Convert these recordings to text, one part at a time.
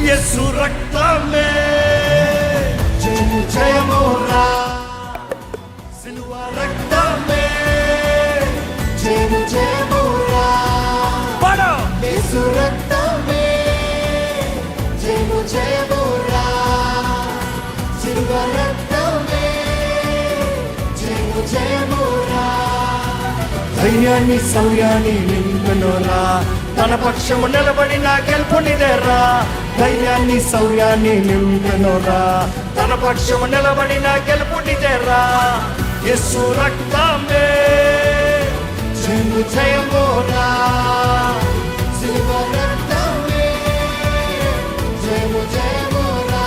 యేసు రక్తమే జయము జయమురా, సిలువ రక్తమే జయము జయమురా, యేసు రక్తమే జయము జయమురా, సిలువ రక్తమే జయము జయమురా. ధైర్యాన్ని శౌర్యాన్ని నింపెనురా, తన పక్షము నిలబడిన గెలుపునిదేరా. ధైర్యాన్ని శౌర్యాన్ని నింపెనురా, తన పక్షము నిలబడిన గెలుపునిదేరా. యేసు రక్తమే జయము జయమురా, సిలువ రక్తమే జయము జయమురా.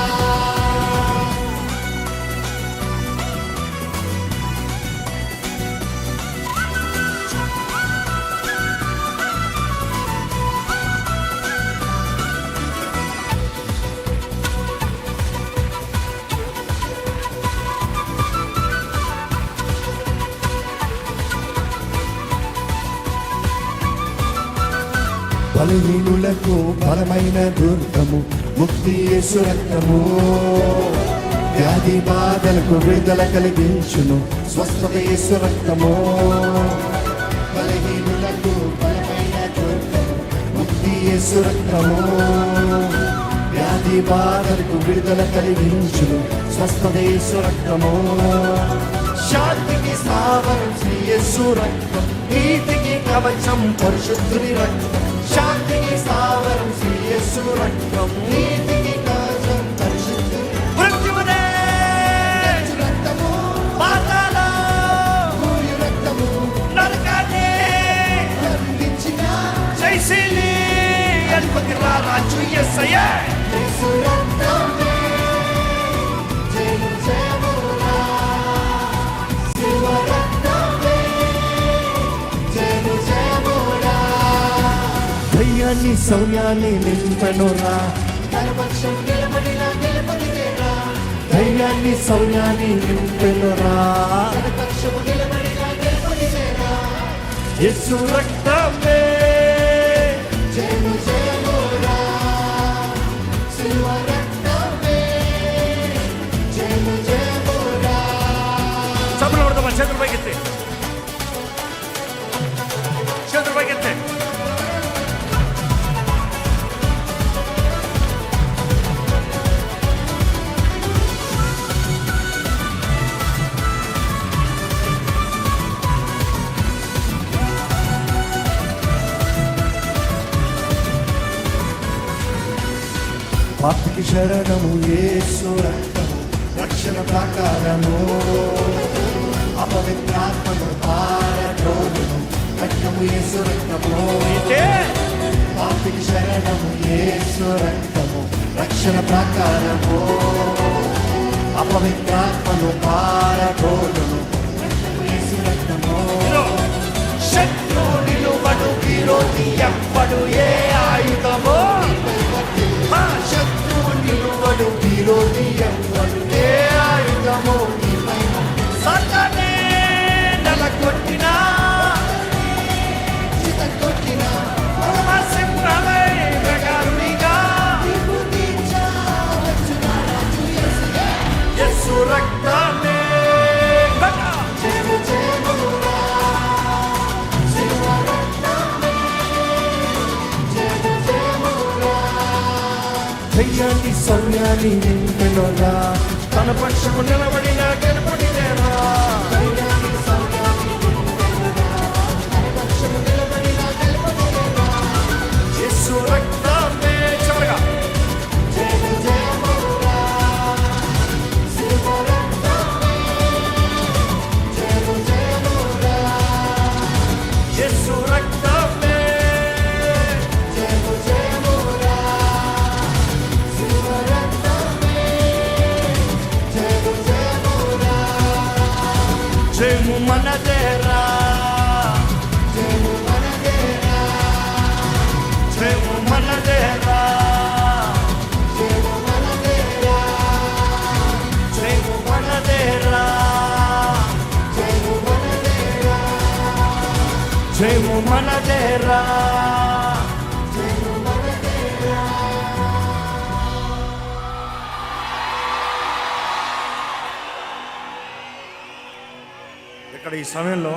బలహీనులకు బలమైన దుర్గము ముక్తి యేసు రక్తము. వ్యాధి బాధలకు విడుదల కలిగించును స్వస్థత యేసు రక్తము. బలహీనులకు బలమైన దుర్గము ముక్తి యేసు రక్తము. వ్యాధి బాధలకు విడుదల కలిగించును స్వస్థత యేసు రక్తము. శాంతికి స్థావరం శ్రీ యేసు రక్తం, నీతికి కవచం పరిశుద్ధుని రక్తం. శాంతికి స్థావరం శ్రీ యేసు రక్తం, నీతికి కవచం పరిశుద్ధుని. మృత్యువునే రక్తము, పాతాళం రక్తము, నరకాన్ని బంధించిన జయశీలి ఎల్పకి రాజు యేసయ్యా. యేసు రక్తమే జయము జయమురా, సిలువ రక్తమే జయము జయమురా. ధైర్యాన్ని శౌర్యాన్ని నింపెనురా, తన పక్షం నిలబడిన గెలుపునిదేరా. ధైర్యాన్ని శౌర్యాన్ని నింపెనురా, తన పక్షము నిలబడిన గెలుపునిదేరా. యేసు రక్తమే జయము జయమురా, సిలువ రక్తమే జయము జయమురా. చప్పట్లు కొడదామా? చేతులు పైకెత్తి, చేతులు పైకెత్తి. పాపికి శరణము యేసు రక్తము, రక్షణ ప్రాకారము. అపవిత్రాత్మను పారద్రోలును రక్తము యేసు రక్తము. పాపికి శరణము యేసు రక్తము, రక్షణ ప్రాకారము. అపవిత్రాత్మను పారద్రోలును రక్తము యేసు రక్తము. శత్రువు నిలువడు, విరోధి ఎవ్వడు, ఏ ఆయుధము. శత్రువు నిలువడు, విరోధి ఎవ్వడు, ఏ ఆయుధము. సాతానే నెలకొట్టినా కొట్టినా సింహమై ప్రకారునిగా యేసు రక్తమే జయము జయమురా, సిలువ రక్తమే జయము జయమురా. ధైర్యాన్ని శౌర్యాన్ని నింపెనురా, తన పక్షము నిలబడిన గెలుపునిదేరా. ధైర్యాన్ని శౌర్యాన్ని నింపెనురా, తన పక్షము నిలబడిన గెలుపునిదేరా. యేసు రక్తమే చివరగా జయము జయమురా, సిలువ రక్తమే జయము జయమురా. యేసు రక్తమే జయము జయమురా, సిలువ రక్తమే జయము జయమురా. జయము మనదేరా, జయము మనదేరా, జయము మనదేరా, జయము మనదేరా, జయము మనదేరా, జయము మనదేరా, జయము మనదేరా, జయము మనదేరా. ఇక్కడ ఈ సమయంలో